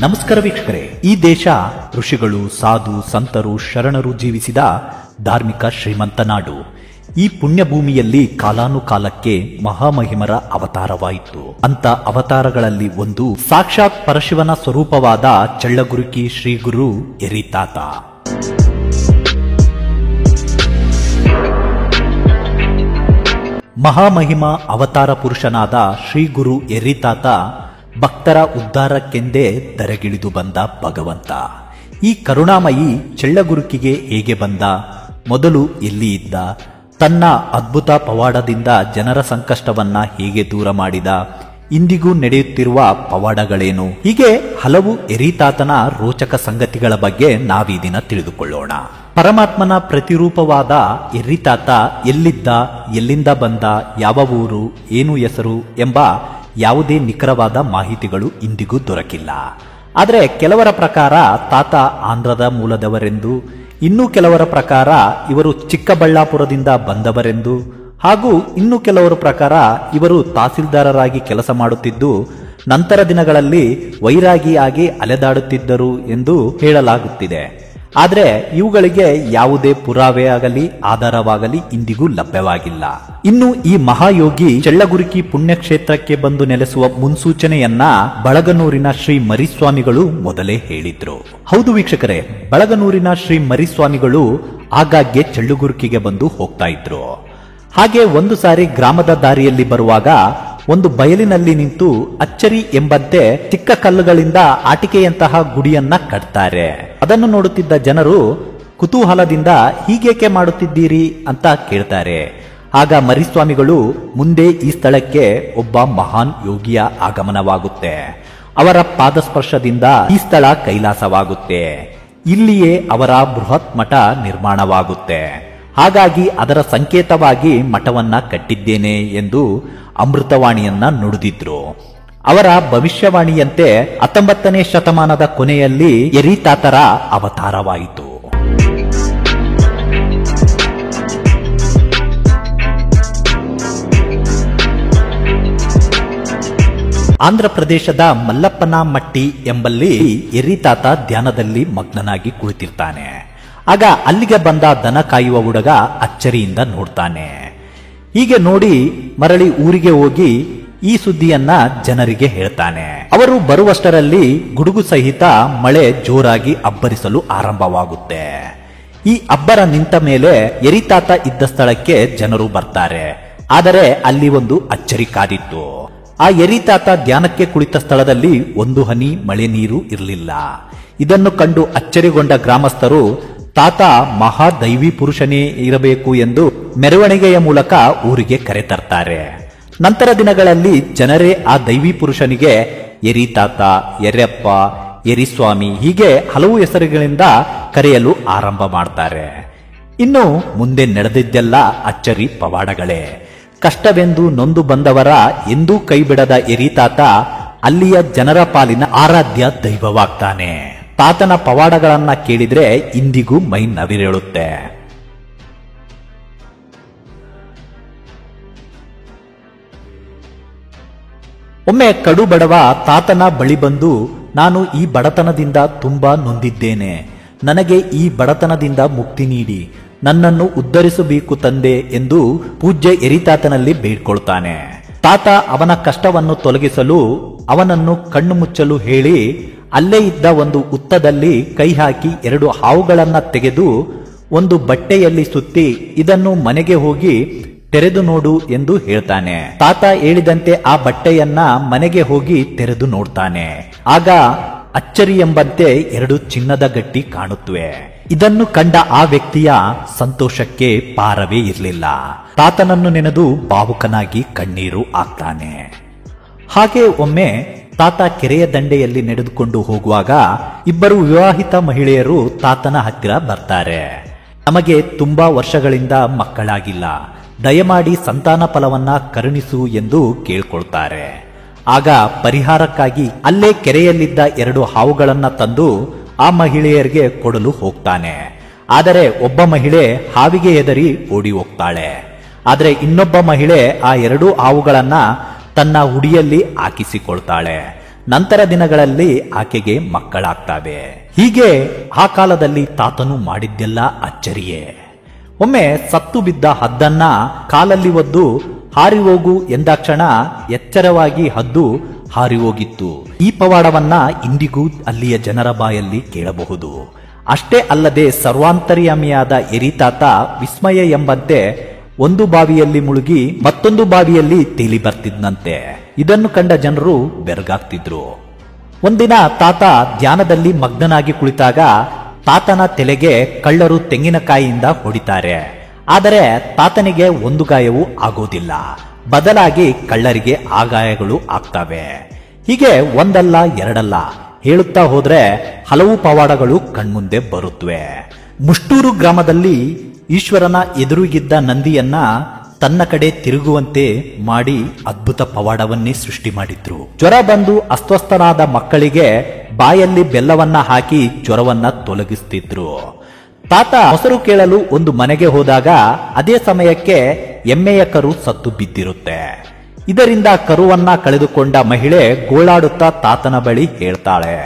ನಮಸ್ಕಾರ ವೀಕ್ಷಕರೇ, ಈ ದೇಶ ಋಷಿಗಳು, ಸಾಧು, ಸಂತರು, ಶರಣರು ಜೀವಿಸಿದ ಧಾರ್ಮಿಕ ಶ್ರೀಮಂತ ನಾಡು. ಈ ಪುಣ್ಯಭೂಮಿಯಲ್ಲಿ ಕಾಲಾನುಕಾಲಕ್ಕೆ ಮಹಾಮಹಿಮರ ಅವತಾರವಾಯಿತು. ಅಂತ ಅವತಾರಗಳಲ್ಲಿ ಒಂದು ಸಾಕ್ಷಾತ್ ಪರಶಿವನ ಸ್ವರೂಪವಾದ ಚಳ್ಳಗುರುಕಿ ಶ್ರೀ ಗುರು ಎರಿತಾತ. ಮಹಾಮಹಿಮ ಅವತಾರ ಪುರುಷನಾದ ಶ್ರೀ ಗುರು ಎರಿತಾತ ಭಕ್ತರ ಉದ್ಧಾರಕ್ಕೆಂದೇ ಧರೆಗಿಳಿದು ಬಂದ ಭಗವಂತ. ಈ ಕರುಣಾಮಯಿ ಚಳ್ಳಗುರುಕಿಗೆ ಹೇಗೆ ಬಂದ, ಮೊದಲು ಎಲ್ಲಿ ಇದ್ದ, ತನ್ನ ಅದ್ಭುತ ಪವಾಡದಿಂದ ಜನರ ಸಂಕಷ್ಟವನ್ನ ಹೇಗೆ ದೂರ ಮಾಡಿದ, ಇಂದಿಗೂ ನಡೆಯುತ್ತಿರುವ ಪವಾಡಗಳೇನು, ಹೀಗೆ ಹಲವು ಎರಿತಾತನ ರೋಚಕ ಸಂಗತಿಗಳ ಬಗ್ಗೆ ನಾವೀ ದಿನ ತಿಳಿದುಕೊಳ್ಳೋಣ. ಪರಮಾತ್ಮನ ಪ್ರತಿರೂಪವಾದ ಎರಿತಾತ ಎಲ್ಲಿದ್ದ, ಎಲ್ಲಿಂದ ಬಂದ, ಯಾವ ಊರು, ಏನು ಹೆಸರು ಎಂಬ ಯಾವುದೇ ನಿಖರವಾದ ಮಾಹಿತಿಗಳು ಇಂದಿಗೂ ದೊರಕಿಲ್ಲ. ಆದರೆ ಕೆಲವರ ಪ್ರಕಾರ ತಾತ ಆಂಧ್ರದ ಮೂಲದವರೆಂದು, ಇನ್ನು ಕೆಲವರ ಪ್ರಕಾರ ಇವರು ಚಿಕ್ಕಬಳ್ಳಾಪುರದಿಂದ ಬಂದವರೆಂದು, ಹಾಗೂ ಇನ್ನು ಕೆಲವರ ಪ್ರಕಾರ ಇವರು ತಹಸೀಲ್ದಾರರಾಗಿ ಕೆಲಸ ಮಾಡುತ್ತಿದ್ದು ನಂತರ ದಿನಗಳಲ್ಲಿ ವೈರಾಗಿಯಾಗಿ ಅಲೆದಾಡುತ್ತಿದ್ದರು ಎಂದು ಹೇಳಲಾಗುತ್ತಿದೆ. ಆದರೆ ಇವುಗಳಿಗೆ ಯಾವುದೇ ಪುರಾವೆ ಆಗಲಿ ಆಧಾರವಾಗಲಿ ಇಂದಿಗೂ ಲಭ್ಯವಾಗಿಲ್ಲ. ಇನ್ನು ಈ ಮಹಾಯೋಗಿ ಚಳ್ಳಗುರುಕಿ ಪುಣ್ಯಕ್ಷೇತ್ರಕ್ಕೆ ಬಂದು ನೆಲೆಸುವ ಮುನ್ಸೂಚನೆಯನ್ನ ಬಳಗನೂರಿನ ಶ್ರೀ ಮರಿಸ್ವಾಮಿಗಳು ಮೊದಲೇ ಹೇಳಿದ್ರು. ಹೌದು ವೀಕ್ಷಕರೇ, ಬಳಗನೂರಿನ ಶ್ರೀ ಮರಿಸ್ವಾಮಿಗಳು ಆಗಾಗ್ಗೆ ಚಳ್ಳಗುರುಕಿಗೆ ಬಂದು ಹೋಗ್ತಾ ಇದ್ರು. ಹಾಗೆ ಒಂದು ಸಾರಿ ಗ್ರಾಮದ ದಾರಿಯಲ್ಲಿ ಬರುವಾಗ ಒಂದು ಬಯಲಿನಲ್ಲಿ ನಿಂತು ಅಚ್ಚರಿ ಎಂಬಂತೆ ಚಿಕ್ಕ ಕಲ್ಲುಗಳಿಂದ ಆಟಿಕೆಯಂತಹ ಗುಡಿಯನ್ನ ಕಟ್ತಾರೆ. ಅದನ್ನು ನೋಡುತ್ತಿದ್ದ ಜನರು ಕುತೂಹಲದಿಂದ ಹೀಗೇಕೆ ಮಾಡುತ್ತಿದ್ದೀರಿ ಅಂತ ಕೇಳ್ತಾರೆ. ಆಗ ಮರಿಸ್ವಾಮಿಗಳು ಮುಂದೆ ಈ ಸ್ಥಳಕ್ಕೆ ಒಬ್ಬ ಮಹಾನ್ ಯೋಗಿಯ ಆಗಮನವಾಗುತ್ತೆ, ಅವರ ಪಾದಸ್ಪರ್ಶದಿಂದ ಈ ಸ್ಥಳ ಕೈಲಾಸವಾಗುತ್ತೆ, ಇಲ್ಲಿಯೇ ಅವರ ಬೃಹತ್ ಮಠ ನಿರ್ಮಾಣವಾಗುತ್ತೆ, ಹಾಗಾಗಿ ಅದರ ಸಂಕೇತವಾಗಿ ಮಠವನ್ನ ಕಟ್ಟಿದ್ದೇನೆ ಎಂದು ಅಮೃತವಾಣಿಯನ್ನ ನುಡಿದಿದ್ರು. ಅವರ ಭವಿಷ್ಯವಾಣಿಯಂತೆ 19ನೇ ಶತಮಾನದ ಕೊನೆಯಲ್ಲಿ ಎರಿತಾತರ ಅವತಾರವಾಯಿತು. ಆಂಧ್ರ ಪ್ರದೇಶದ ಮಲ್ಲಪ್ಪನಮಟ್ಟಿ ಎಂಬಲ್ಲಿ ಎರಿತಾತ ಧ್ಯಾನದಲ್ಲಿ ಮಗ್ನನಾಗಿ ಕುಳಿತಿರ್ತಾನೆ. ಆಗ ಅಲ್ಲಿಗೆ ಬಂದ ದನ ಕಾಯುವ ಹುಡುಗ ಅಚ್ಚರಿಯಿಂದ ನೋಡ್ತಾನೆ. ಹೀಗೆ ನೋಡಿ ಮರಳಿ ಊರಿಗೆ ಹೋಗಿ ಈ ಸುದ್ದಿಯನ್ನ ಜನರಿಗೆ ಹೇಳ್ತಾನೆ. ಅವರು ಬರುವಷ್ಟರಲ್ಲಿ ಗುಡುಗು ಸಹಿತ ಮಳೆ ಜೋರಾಗಿ ಅಬ್ಬರಿಸಲು ಆರಂಭವಾಗುತ್ತೆ. ಈ ಅಬ್ಬರ ನಿಂತ ಮೇಲೆ ಎರಿತಾತ ಇದ್ದ ಸ್ಥಳಕ್ಕೆ ಜನರು ಬರ್ತಾರೆ. ಆದರೆ ಅಲ್ಲಿ ಒಂದು ಅಚ್ಚರಿ ಕಾದಿತ್ತು. ಆ ಎರಿತಾತ ಧ್ಯಾನಕ್ಕೆ ಕುಳಿತ ಸ್ಥಳದಲ್ಲಿ ಒಂದು ಹನಿ ಮಳೆ ನೀರು ಇರಲಿಲ್ಲ. ಇದನ್ನು ಕಂಡು ಅಚ್ಚರಿಗೊಂಡ ಗ್ರಾಮಸ್ಥರು ತಾತ ಮಹಾದೈವಿ ಪುರುಷನೇ ಇರಬೇಕು ಎಂದು ಮೆರವಣಿಗೆಯ ಮೂಲಕ ಊರಿಗೆ ಕರೆತರ್ತಾರೆ. ನಂತರ ದಿನಗಳಲ್ಲಿ ಜನರೇ ಆ ದೈವಿ ಪುರುಷನಿಗೆ ಎರಿತಾತ, ಎರ್ಯಪ್ಪ, ಎರಿಸ್ವಾಮಿ ಹೀಗೆ ಹಲವು ಹೆಸರುಗಳಿಂದ ಕರೆಯಲು ಆರಂಭ ಮಾಡ್ತಾರೆ. ಇನ್ನು ಮುಂದೆ ನಡೆದಿದ್ದೆಲ್ಲ ಅಚ್ಚರಿ ಪವಾಡಗಳೇ. ಕಷ್ಟವೆಂದು ನೊಂದು ಬಂದವರ ಎಂದೂ ಕೈಬಿಡದ ಎರಿತಾತ ಅಲ್ಲಿಯ ಜನರ ಪಾಲಿನ ಆರಾಧ್ಯ ದೈವವಾಗ್ತಾನೆ. ತಾತನ ಪವಾಡಗಳನ್ನ ಕೇಳಿದ್ರೆ ಇಂದಿಗೂ ಮೈ ನವಿರೇಳುತ್ತೆ. ಒಮ್ಮೆ ಕಡು ಬಡವ ತಾತನ ಬಳಿ ಬಂದು, ನಾನು ಈ ಬಡತನದಿಂದ ತುಂಬಾ ನೊಂದಿದ್ದೇನೆ, ನನಗೆ ಈ ಬಡತನದಿಂದ ಮುಕ್ತಿ ನೀಡಿ ನನ್ನನ್ನು ಉದ್ಧರಿಸಬೇಕು ತಂದೆ ಎಂದು ಪೂಜ್ಯ ಎರಿತಾತನಲ್ಲಿ ಬೇಡ್ಕೊಳ್ತಾನೆ. ತಾತ ಅವನ ಕಷ್ಟವನ್ನು ತೊಲಗಿಸಲು ಅವನನ್ನು ಕಣ್ಣು ಮುಚ್ಚಲು ಹೇಳಿ ಅಲ್ಲೇ ಇದ್ದ ಒಂದು ಹುತ್ತದಲ್ಲಿ ಕೈ ಹಾಕಿ 2 ಹಾವುಗಳನ್ನ ತೆಗೆದು ಒಂದು ಬಟ್ಟೆಯಲ್ಲಿ ಸುತ್ತಿ ಇದನ್ನು ಮನೆಗೆ ಹೋಗಿ ತೆರೆದು ನೋಡು ಎಂದು ಹೇಳ್ತಾನೆ. ತಾತ ಹೇಳಿದಂತೆ ಆ ಬಟ್ಟೆಯನ್ನ ಮನೆಗೆ ಹೋಗಿ ತೆರೆದು ನೋಡ್ತಾನೆ. ಆಗ ಅಚ್ಚರಿ ಎಂಬಂತೆ 2 ಚಿನ್ನದ ಗಟ್ಟಿ ಕಾಣುತ್ತವೆ. ಇದನ್ನು ಕಂಡ ಆ ವ್ಯಕ್ತಿಯ ಸಂತೋಷಕ್ಕೆ ಪಾರವೇ ಇರಲಿಲ್ಲ. ತಾತನನ್ನು ನೆನೆದು ಭಾವುಕನಾಗಿ ಕಣ್ಣೀರು ಹಾಕ್ತಾನೆ. ಹಾಗೆ ಒಮ್ಮೆ ತಾತ ಕೆರೆಯ ದಂಡೆಯಲ್ಲಿ ನಡೆದುಕೊಂಡು ಹೋಗುವಾಗ ಇಬ್ಬರು ವಿವಾಹಿತ ಮಹಿಳೆಯರು ತಾತನ ಹತ್ತಿರ ಬರ್ತಾರೆ. ನಮಗೆ ತುಂಬಾ ವರ್ಷಗಳಿಂದ ಮಕ್ಕಳಾಗಿಲ್ಲ, ದಯಮಾಡಿ ಸಂತಾನ ಫಲವನ್ನ ಕರುಣಿಸು ಎಂದು ಕೇಳ್ಕೊಳ್ತಾರೆ. ಆಗ ಪರಿಹಾರಕ್ಕಾಗಿ ಅಲ್ಲೇ ಕೆರೆಯಲ್ಲಿದ್ದ 2 ಹಾವುಗಳನ್ನ ತಂದು ಆ ಮಹಿಳೆಯರಿಗೆ ಕೊಡಲು ಹೋಗ್ತಾನೆ. ಆದರೆ ಒಬ್ಬ ಮಹಿಳೆ ಹಾವಿಗೆ ಹೆದರಿ ಓಡಿ ಹೋಗ್ತಾಳೆ. ಆದರೆ ಇನ್ನೊಬ್ಬ ಮಹಿಳೆ ಆ 2 ಹಾವುಗಳನ್ನ ತನ್ನ ಹುಡಿಯಲ್ಲಿ ಹಾಕಿಸಿಕೊಳ್ತಾಳೆ. ನಂತರ ದಿನಗಳಲ್ಲಿ ಆಕೆಗೆ ಮಕ್ಕಳಾಗ್ತವೆ. ಹೀಗೆ ಆ ಕಾಲದಲ್ಲಿ ತಾತನು ಮಾಡಿದ್ದೆಲ್ಲ ಅಚ್ಚರಿಯೇ. ಒಮ್ಮೆ ಸತ್ತು ಬಿದ್ದ ಹದ್ದನ್ನ ಕಾಲಲ್ಲಿ ಒದ್ದು ಹಾರಿ ಹೋಗು ಎಂದಾಕ್ಷಣ ಎಚ್ಚರವಾಗಿ ಹದ್ದು ಹಾರಿ ಹೋಗಿತ್ತು. ಈ ಪವಾಡವನ್ನ ಇಂದಿಗೂ ಅಲ್ಲಿಯ ಜನರ ಬಾಯಲ್ಲಿ ಕೇಳಬಹುದು. ಅಷ್ಟೇ ಅಲ್ಲದೆ ಸರ್ವಾಂತರ್ಯಾಮಿಯಾದ ಎರಿತಾತ ವಿಸ್ಮಯ ಎಂಬಂತೆ ಒಂದು ಬಾವಿಯಲ್ಲಿ ಮುಳುಗಿ ಮತ್ತೊಂದು ಬಾವಿಯಲ್ಲಿ ತೇಲಿ ಬರ್ತಿದ್ನಂತೆ. ಇದನ್ನು ಕಂಡ ಜನರು ಬೆರಗಾಗ್ತಿದ್ರು. ಒಂದಿನ ತಾತ ಧ್ಯಾನದಲ್ಲಿ ಮಗ್ನನಾಗಿ ಕುಳಿತಾಗ ತಾತನ ತಲೆಗೆ ಕಳ್ಳರು ತೆಂಗಿನಕಾಯಿಯಿಂದ ಹೊಡಿತಾರೆ. ಆದರೆ ತಾತನಿಗೆ ಒಂದು ಗಾಯವೂ ಆಗೋದಿಲ್ಲ, ಬದಲಾಗಿ ಕಳ್ಳರಿಗೆ ಆ ಗಾಯಗಳು ಆಗ್ತವೆ. ಹೀಗೆ ಒಂದಲ್ಲ ಎರಡಲ್ಲ ಹೇಳುತ್ತಾ ಹೋದ್ರೆ ಹಲವು ಪವಾಡಗಳು ಕಣ್ಮುಂದೆ ಬರುತ್ತವೆ. ಮುಷ್ಟೂರು ಗ್ರಾಮದಲ್ಲಿ ಈಶ್ವರನ ಎದುರಿಗಿದ್ದ ನಂದಿಯನ್ನ ತನ್ನ ಕಡೆ ತಿರುಗುವಂತೆ ಮಾಡಿ ಅದ್ಭುತ ಪವಾಡವನ್ನೇ ಸೃಷ್ಟಿ ಮಾಡಿದ್ರು. ಜ್ವರ ಬಂದು ಅಸ್ವಸ್ಥನಾದ ಮಕ್ಕಳಿಗೆ ಬಾಯಲ್ಲಿ ಬೆಲ್ಲವನ್ನ ಹಾಕಿ ಜ್ವರವನ್ನ ತೊಲಗಿಸ್ತಿದ್ರು. ತಾತ ಮೊಸರು ಕೇಳಲು ಒಂದು ಮನೆಗೆ ಹೋದಾಗ ಅದೇ ಸಮಯಕ್ಕೆ ಎಮ್ಮೆಯ ಕರು ಸತ್ತು ಬಿದ್ದಿರುತ್ತೆ. ಇದರಿಂದ ಕರುವನ್ನ ಕಳೆದುಕೊಂಡ ಮಹಿಳೆ ಗೋಳಾಡುತ್ತಾ ತಾತನ ಬಳಿ ಹೇಳ್ತಾಳೆ.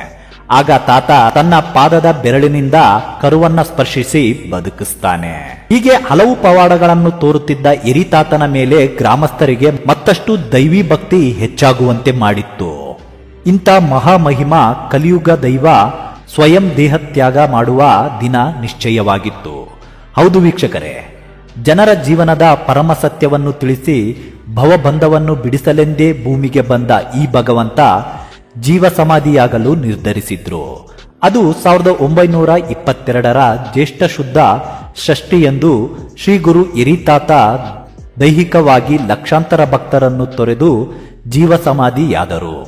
ಆಗ ತಾತ ತನ್ನ ಪಾದದ ಬೆರಳಿನಿಂದ ಕರುವನ್ನ ಸ್ಪರ್ಶಿಸಿ ಬದುಕಿಸ್ತಾನೆ. ಹೀಗೆ ಹಲವು ಪವಾಡಗಳನ್ನು ತೋರುತ್ತಿದ್ದ ಎರಿತಾತನ ಮೇಲೆ ಗ್ರಾಮಸ್ಥರಿಗೆ ಮತ್ತಷ್ಟು ದೈವಿ ಭಕ್ತಿ ಹೆಚ್ಚಾಗುವಂತೆ ಮಾಡಿತ್ತು. ಇಂಥ ಮಹಾಮಹಿಮ ಕಲಿಯುಗ ದೈವ ಸ್ವಯಂ ದೇಹತ್ಯಾಗ ಮಾಡುವ ದಿನ ನಿಶ್ಚಯವಾಗಿತ್ತು. ಹೌದು ವೀಕ್ಷಕರೇ, ಜನರ ಜೀವನದ ಪರಮ ಸತ್ಯವನ್ನು ತಿಳಿಸಿ ಭವಬಂಧವನ್ನು ಬಿಡಿಸಲೆಂದೇ ಭೂಮಿಗೆ ಬಂದ ಈ ಭಗವಂತ ಜೀವ ಸಮಾಧಿಯಾಗಲು ನಿರ್ಧರಿಸಿದ್ರು. ಅದು 1922 ಜ್ಯೇಷ್ಠ ಶುದ್ಧ ಷಷ್ಠಿಯಂದು ಶ್ರೀ ಗುರು ಎರಿತಾತ ದೈಹಿಕವಾಗಿ ಲಕ್ಷಾಂತರ ಭಕ್ತರನ್ನು ತೊರೆದು ಜೀವ ಸಮಾಧಿಯಾದರು.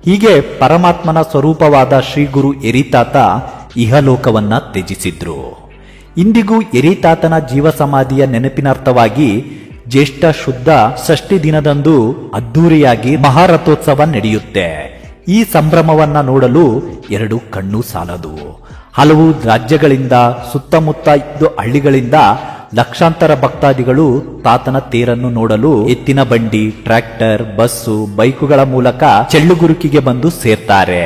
ಹೀಗೆ ಪರಮಾತ್ಮನ ಸ್ವರೂಪವಾದ ಶ್ರೀ ಗುರು ಎರಿತಾತ ಇಹಲೋಕವನ್ನ ತ್ಯಜಿಸಿದ್ರು. ಇಂದಿಗೂ ಎರಿತಾತನ ಜೀವ ಸಮಾಧಿಯ ನೆನಪಿನರ್ಥವಾಗಿ ಜ್ಯೇಷ್ಠ ಶುದ್ಧ ಷಷ್ಠಿ ದಿನದಂದು ಅದ್ದೂರಿಯಾಗಿ ಮಹಾರಥೋತ್ಸವ ನಡೆಯುತ್ತೆ. ಈ ಸಂಭ್ರಮವನ್ನ ನೋಡಲು ಎರಡು ಕಣ್ಣು ಸಾಲದು. ಹಲವು ರಾಜ್ಯಗಳಿಂದ ಸುತ್ತಮುತ್ತ ಹಳ್ಳಿಗಳಿಂದ ಲಕ್ಷಾಂತರ ಭಕ್ತಾದಿಗಳು ತಾತನ ತೇರನ್ನು ನೋಡಲು ಎತ್ತಿನ ಬಂಡಿ, ಟ್ರ್ಯಾಕ್ಟರ್, ಬಸ್ಸು, ಬೈಕುಗಳ ಮೂಲಕ ಚೆಳ್ಳುಗುರುಕಿಗೆ ಬಂದು ಸೇರ್ತಾರೆ.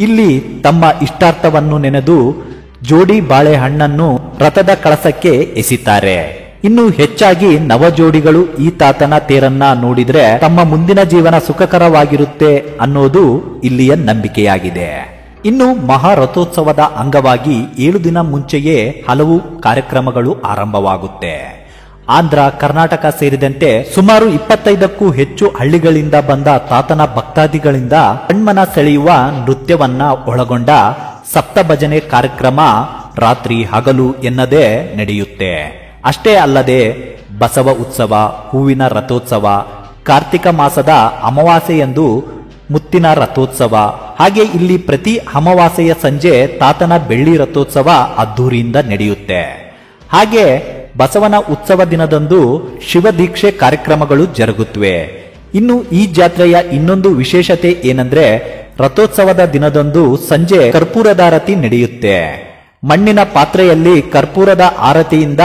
ಇಲ್ಲಿ ತಮ್ಮ ಇಷ್ಟಾರ್ಥವನ್ನು ನೆನೆದು ಜೋಡಿ ಬಾಳೆಹಣ್ಣನ್ನು ರಥದ ಕಳಸಕ್ಕೆ ಎಸಿತಾರೆ. ಇನ್ನು ಹೆಚ್ಚಾಗಿ ನವ ಜೋಡಿಗಳು ಈ ತಾತನ ತೇರನ್ನ ನೋಡಿದ್ರೆ ತಮ್ಮ ಮುಂದಿನ ಜೀವನ ಸುಖಕರವಾಗಿರುತ್ತೆ ಅನ್ನೋದು ಇಲ್ಲಿಯ ನಂಬಿಕೆಯಾಗಿದೆ. ಇನ್ನು ಮಹಾರಥೋತ್ಸವದ ಅಂಗವಾಗಿ 7 ದಿನ ಮುಂಚೆಯೇ ಹಲವು ಕಾರ್ಯಕ್ರಮಗಳು ಆರಂಭವಾಗುತ್ತೆ. ಆಂಧ್ರ, ಕರ್ನಾಟಕ ಸೇರಿದಂತೆ ಸುಮಾರು 25ಕ್ಕೂ ಹೆಚ್ಚು ಹಳ್ಳಿಗಳಿಂದ ಬಂದ ತಾತನ ಭಕ್ತಾದಿಗಳಿಂದ ಕಣ್ಮನ ಸೆಳೆಯುವ ನೃತ್ಯವನ್ನ ಒಳಗೊಂಡ ಸಪ್ತ ಭಜನೆ ಕಾರ್ಯಕ್ರಮ ರಾತ್ರಿ ಹಗಲು ಎನ್ನದೇ ನಡೆಯುತ್ತೆ. ಅಷ್ಟೇ ಅಲ್ಲದೆ ಬಸವ ಉತ್ಸವ, ಹೂವಿನ ರಥೋತ್ಸವ, ಕಾರ್ತಿಕ ಮಾಸದ ಅಮಾವಾಸ್ಯೆಯಂದು ಮುತ್ತಿನ ರಥೋತ್ಸವ, ಹಾಗೆ ಇಲ್ಲಿ ಪ್ರತಿ ಅಮಾವಾಸ್ಯೆಯ ಸಂಜೆ ತಾತನ ಬೆಳ್ಳಿ ರಥೋತ್ಸವ ಅದ್ದೂರಿಯಿಂದ ನಡೆಯುತ್ತೆ. ಹಾಗೆ ಬಸವನ ಉತ್ಸವ ದಿನದಂದು ಶಿವದೀಕ್ಷೆ ಕಾರ್ಯಕ್ರಮಗಳು ಜರುಗುತ್ತವೆ. ಇನ್ನು ಈ ಜಾತ್ರೆಯ ಇನ್ನೊಂದು ವಿಶೇಷತೆ ಏನಂದ್ರೆ ರಥೋತ್ಸವದ ದಿನದಂದು ಸಂಜೆ ಕರ್ಪೂರದಾರತಿ ನಡೆಯುತ್ತೆ. ಮಣ್ಣಿನ ಪಾತ್ರೆಯಲ್ಲಿ ಕರ್ಪೂರದ ಆರತಿಯಿಂದ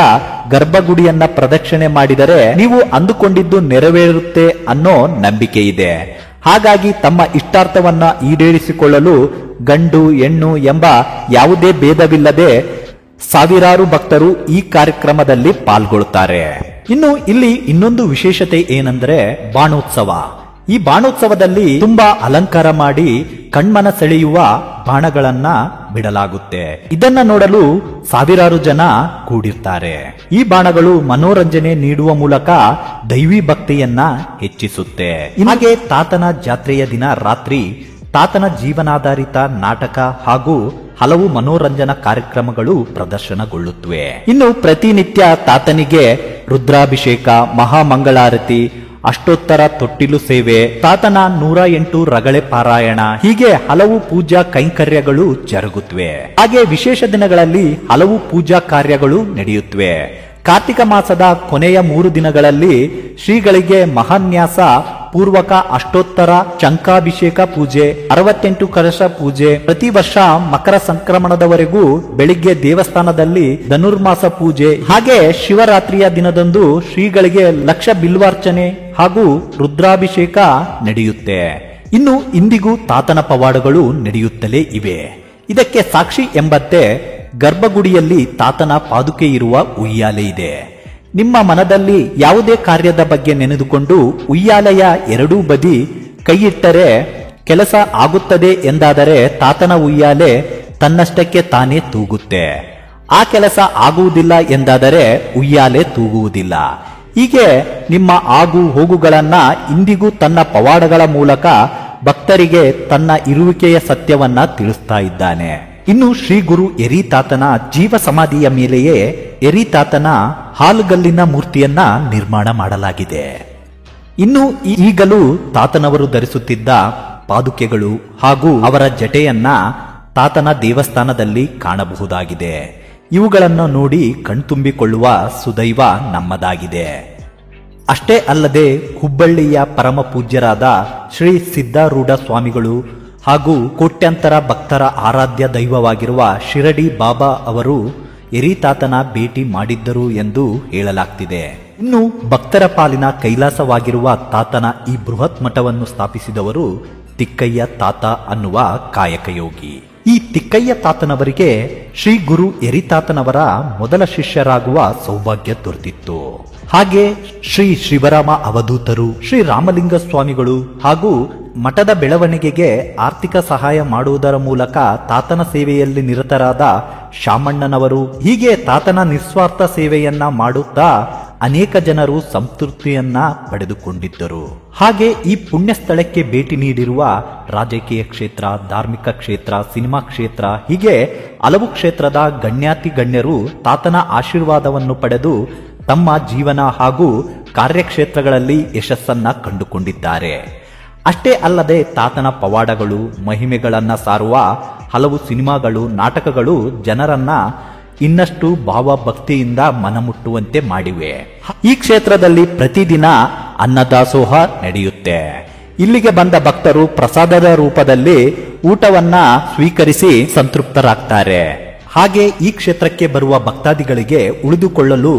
ಗರ್ಭಗುಡಿಯನ್ನ ಪ್ರದಕ್ಷಿಣೆ ಮಾಡಿದರೆ ನೀವು ಅಂದುಕೊಂಡಿದ್ದು ನೆರವೇರುತ್ತೆ ಅನ್ನೋ ನಂಬಿಕೆ ಇದೆ. ಹಾಗಾಗಿ ತಮ್ಮ ಇಷ್ಟಾರ್ಥವನ್ನ ಈಡೇರಿಸಿಕೊಳ್ಳಲು ಗಂಡು ಹೆಣ್ಣು ಎಂಬ ಯಾವುದೇ ಭೇದವಿಲ್ಲದೆ ಸಾವಿರಾರು ಭಕ್ತರು ಈ ಕಾರ್ಯಕ್ರಮದಲ್ಲಿ ಪಾಲ್ಗೊಳ್ಳುತ್ತಾರೆ. ಇನ್ನು ಇಲ್ಲಿ ಇನ್ನೊಂದು ವಿಶೇಷತೆ ಏನಂದ್ರೆ ಬಾಣೋತ್ಸವ. ಈ ಬಾಣೋತ್ಸವದಲ್ಲಿ ತುಂಬಾ ಅಲಂಕಾರ ಮಾಡಿ ಕಣ್ಮನ ಸೆಳೆಯುವ ಬಾಣಗಳನ್ನ ಬಿಡಲಾಗುತ್ತೆ. ಇದನ್ನ ನೋಡಲು ಸಾವಿರಾರು ಜನ ಕೂಡಿರ್ತಾರೆ. ಈ ಬಾಣಗಳು ಮನೋರಂಜನೆ ನೀಡುವ ಮೂಲಕ ದೈವಿ ಭಕ್ತಿಯನ್ನ ಹೆಚ್ಚಿಸುತ್ತೆ. ಹಾಗೆ ತಾತನ ಜಾತ್ರೆಯ ದಿನ ರಾತ್ರಿ ತಾತನ ಜೀವನಾಧಾರಿತ ನಾಟಕ ಹಾಗೂ ಹಲವು ಮನೋರಂಜನಾ ಕಾರ್ಯಕ್ರಮಗಳು ಪ್ರದರ್ಶನಗೊಳ್ಳುತ್ತವೆ. ಇನ್ನು ಪ್ರತಿನಿತ್ಯ ತಾತನಿಗೆ ರುದ್ರಾಭಿಷೇಕ, ಮಹಾಮಂಗಳಾರತಿ, ಅಷ್ಟೋತ್ತರ ತೊಟ್ಟಿಲು ಸೇವೆ, ತಾತನ 108 ರಗಳೆ ಪಾರಾಯಣ, ಹೀಗೆ ಹಲವು ಪೂಜಾ ಕೈಂಕರ್ಯಗಳು ಜರುಗುತ್ತವೆ. ಹಾಗೆ ವಿಶೇಷ ದಿನಗಳಲ್ಲಿ ಹಲವು ಪೂಜಾ ಕಾರ್ಯಗಳು ನಡೆಯುತ್ತವೆ. ಕಾರ್ತಿಕ ಮಾಸದ ಕೊನೆಯ 3 ದಿನಗಳಲ್ಲಿ ಶ್ರೀಗಳಿಗೆ ಮಹಾನ್ಯಾಸ ಪೂರ್ವಕ ಅಷ್ಟೋತ್ತರ ಶಂಖಾಭಿಷೇಕ ಪೂಜೆ, 68 ಕಲಶ ಪೂಜೆ, ಪ್ರತಿ ವರ್ಷ ಮಕರ ಸಂಕ್ರಮಣದವರೆಗೂ ಬೆಳಿಗ್ಗೆ ದೇವಸ್ಥಾನದಲ್ಲಿ ಧನುರ್ಮಾಸ ಪೂಜೆ, ಹಾಗೆ ಶಿವರಾತ್ರಿಯ ದಿನದಂದು ಶ್ರೀಗಳಿಗೆ ಲಕ್ಷ ಬಿಲ್ವಾರ್ಚನೆ ಹಾಗೂ ರುದ್ರಾಭಿಷೇಕ ನಡೆಯುತ್ತೆ. ಇನ್ನು ಇಂದಿಗೂ ತಾತನ ಪವಾಡಗಳು ನಡೆಯುತ್ತಲೇ ಇವೆ. ಇದಕ್ಕೆ ಸಾಕ್ಷಿ ಎಂಬಂತೆ ಗರ್ಭಗುಡಿಯಲ್ಲಿ ತಾತನ ಪಾದುಕೆ ಇರುವ ಉಯ್ಯಾಲೆ ಇದೆ. ನಿಮ್ಮ ಮನದಲ್ಲಿ ಯಾವುದೇ ಕಾರ್ಯದ ಬಗ್ಗೆ ನೆನೆದುಕೊಂಡು ಉಯ್ಯಾಲೆಯ ಎರಡೂ ಬದಿ ಕೈಯಿಟ್ಟರೆ ಕೆಲಸ ಆಗುತ್ತದೆ ಎಂದಾದರೆ ತಾತನ ಉಯ್ಯಾಲೆ ತನ್ನಷ್ಟಕ್ಕೆ ತಾನೇ ತೂಗುತ್ತೆ. ಆ ಕೆಲಸ ಆಗುವುದಿಲ್ಲ ಎಂದಾದರೆ ಉಯ್ಯಾಲೆ ತೂಗುವುದಿಲ್ಲ. ಹೀಗೆ ನಿಮ್ಮ ಆಗು ಹೋಗುಗಳನ್ನ ಇಂದಿಗೂ ತನ್ನ ಪವಾಡಗಳ ಮೂಲಕ ಭಕ್ತರಿಗೆ ತನ್ನ ಇರುವಿಕೆಯ ಸತ್ಯವನ್ನ ತಿಳಿಸ್ತಾ ಇದ್ದಾನೆ. ಇನ್ನು ಶ್ರೀ ಗುರು ಎರಿ ತಾತನ ಜೀವ ಸಮಾಧಿಯ ಮೇಲೆಯೇ ಎರಿ ತಾತನ ಹಾಲುಗಲ್ಲಿನ ಮೂರ್ತಿಯನ್ನ ನಿರ್ಮಾಣ ಮಾಡಲಾಗಿದೆ. ಇನ್ನು ಈಗಲೂ ತಾತನವರು ಧರಿಸುತ್ತಿದ್ದ ಪಾದುಕೆಗಳು ಹಾಗೂ ಅವರ ಜಟೆಯನ್ನ ತಾತನ ದೇವಸ್ಥಾನದಲ್ಲಿ ಕಾಣಬಹುದಾಗಿದೆ. ಇವುಗಳನ್ನು ನೋಡಿ ಕಣ್ತುಂಬಿಕೊಳ್ಳುವ ಸುದೈವ ನಮ್ಮದಾಗಿದೆ. ಅಷ್ಟೇ ಅಲ್ಲದೆ ಹುಬ್ಬಳ್ಳಿಯ ಪರಮ ಪೂಜ್ಯರಾದ ಶ್ರೀ ಸಿದ್ಧಾರೂಢ ಸ್ವಾಮಿಗಳು ಹಾಗೂ ಕೋಟ್ಯಂತರ ಭಕ್ತರ ಆರಾಧ್ಯ ದೈವವಾಗಿರುವ ಶಿರಡಿ ಬಾಬಾ ಅವರು ಎರಿತಾತನ ಭೇಟಿ ಮಾಡಿದ್ದರು ಎಂದು ಹೇಳಲಾಗ್ತಿದೆ. ಇನ್ನು ಭಕ್ತರ ಪಾಲಿನ ಕೈಲಾಸವಾಗಿರುವ ತಾತನ ಈ ಬೃಹತ್ ಮಠವನ್ನು ಸ್ಥಾಪಿಸಿದವರು ತಿಕ್ಕಯ್ಯ ತಾತ ಅನ್ನುವ ಕಾಯಕಯೋಗಿ. ಈ ತಿಕ್ಕಯ್ಯ ತಾತನವರಿಗೆ ಶ್ರೀ ಗುರು ಎರಿತಾತನವರ ಮೊದಲ ಶಿಷ್ಯರಾಗುವ ಸೌಭಾಗ್ಯ ದೊರೆತಿತ್ತು. ಹಾಗೆ ಶ್ರೀ ಶಿವರಾಮ ಅವಧೂತರು, ಶ್ರೀ ರಾಮಲಿಂಗ ಸ್ವಾಮಿಗಳು ಹಾಗೂ ಮಠದ ಬೆಳವಣಿಗೆಗೆ ಆರ್ಥಿಕ ಸಹಾಯ ಮಾಡುವುದರ ಮೂಲಕ ತಾತನ ಸೇವೆಯಲ್ಲಿ ನಿರತರಾದ ಶಾಮಣ್ಣನವರು, ಹೀಗೆ ತಾತನ ನಿಸ್ವಾರ್ಥ ಸೇವೆಯನ್ನ ಮಾಡುತ್ತಾ ಅನೇಕ ಜನರು ಸಂತೃಪ್ತಿಯನ್ನ ಪಡೆದುಕೊಂಡಿದ್ದರು. ಹಾಗೆ ಈ ಪುಣ್ಯ ಸ್ಥಳಕ್ಕೆ ಭೇಟಿ ನೀಡಿರುವ ರಾಜಕೀಯ ಕ್ಷೇತ್ರ, ಧಾರ್ಮಿಕ ಕ್ಷೇತ್ರ, ಸಿನಿಮಾ ಕ್ಷೇತ್ರ, ಹೀಗೆ ಹಲವು ಕ್ಷೇತ್ರದ ಗಣ್ಯಾತಿ ಗಣ್ಯರು ತಾತನ ಆಶೀರ್ವಾದವನ್ನು ಪಡೆದು ತಮ್ಮ ಜೀವನ ಹಾಗೂ ಕಾರ್ಯಕ್ಷೇತ್ರಗಳಲ್ಲಿ ಯಶಸ್ಸನ್ನ ಕಂಡುಕೊಂಡಿದ್ದಾರೆ. ಅಷ್ಟೇ ಅಲ್ಲದೆ ತಾತನ ಪವಾಡಗಳು, ಮಹಿಮೆಗಳನ್ನ ಸಾರುವ ಹಲವು ಸಿನಿಮಾಗಳು, ನಾಟಕಗಳು ಜನರನ್ನ ಇನ್ನಷ್ಟು ಭಾವಭಕ್ತಿಯಿಂದ ಮನಮುಟ್ಟುವಂತೆ ಮಾಡಿವೆ. ಈ ಕ್ಷೇತ್ರದಲ್ಲಿ ಪ್ರತಿದಿನ ಅನ್ನದಾಸೋಹ ನಡೆಯುತ್ತೆ. ಇಲ್ಲಿಗೆ ಬಂದ ಭಕ್ತರು ಪ್ರಸಾದದ ರೂಪದಲ್ಲಿ ಊಟವನ್ನ ಸ್ವೀಕರಿಸಿ ಸಂತೃಪ್ತರಾಗ್ತಾರೆ. ಹಾಗೆ ಈ ಕ್ಷೇತ್ರಕ್ಕೆ ಬರುವ ಭಕ್ತಾದಿಗಳಿಗೆ ಉಳಿದುಕೊಳ್ಳಲು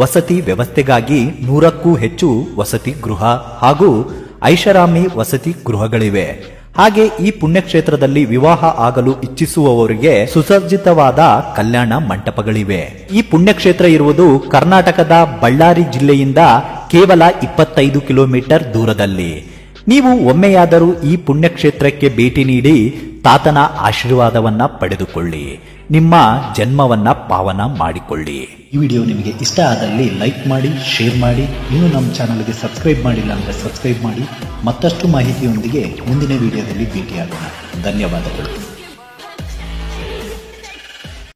ವಸತಿ ವ್ಯವಸ್ಥೆಗಾಗಿ 100ಕ್ಕೂ ಹೆಚ್ಚು ವಸತಿ ಗೃಹ ಹಾಗೂ ಐಷಾರಾಮಿ ವಸತಿ ಗೃಹಗಳಿವೆ. ಹಾಗೆ ಈ ಪುಣ್ಯಕ್ಷೇತ್ರದಲ್ಲಿ ವಿವಾಹ ಆಗಲು ಇಚ್ಛಿಸುವವರಿಗೆ ಸುಸಜ್ಜಿತವಾದ ಕಲ್ಯಾಣ ಮಂಟಪಗಳಿವೆ. ಈ ಪುಣ್ಯಕ್ಷೇತ್ರ ಇರುವುದು ಕರ್ನಾಟಕದ ಬಳ್ಳಾರಿ ಜಿಲ್ಲೆಯಿಂದ ಕೇವಲ 25 ಕಿಲೋಮೀಟರ್ ದೂರದಲ್ಲಿ. ನೀವು ಒಮ್ಮೆಯಾದರೂ ಈ ಪುಣ್ಯಕ್ಷೇತ್ರಕ್ಕೆ ಭೇಟಿ ನೀಡಿ ತಾತನ ಆಶೀರ್ವಾದವನ್ನ ಪಡೆದುಕೊಳ್ಳಿ, ನಿಮ್ಮ ಜನ್ಮವನ್ನ ಪಾವನ ಮಾಡಿಕೊಳ್ಳಿ. ಈ ವಿಡಿಯೋ ನಿಮಗೆ ಇಷ್ಟ ಆದಲ್ಲಿ ಲೈಕ್ ಮಾಡಿ, ಶೇರ್ ಮಾಡಿ. ಇನ್ನೂ ನಮ್ಮ ಚಾನಲ್ಗೆ ಸಬ್ಸ್ಕ್ರೈಬ್ ಮಾಡಿಲ್ಲ ಅಂದರೆ ಸಬ್ಸ್ಕ್ರೈಬ್ ಮಾಡಿ. ಮತ್ತಷ್ಟು ಮಾಹಿತಿಯೊಂದಿಗೆ ಮುಂದಿನ ವಿಡಿಯೋದಲ್ಲಿ ಭೇಟಿಯಾಗೋಣ. ಧನ್ಯವಾದಗಳು.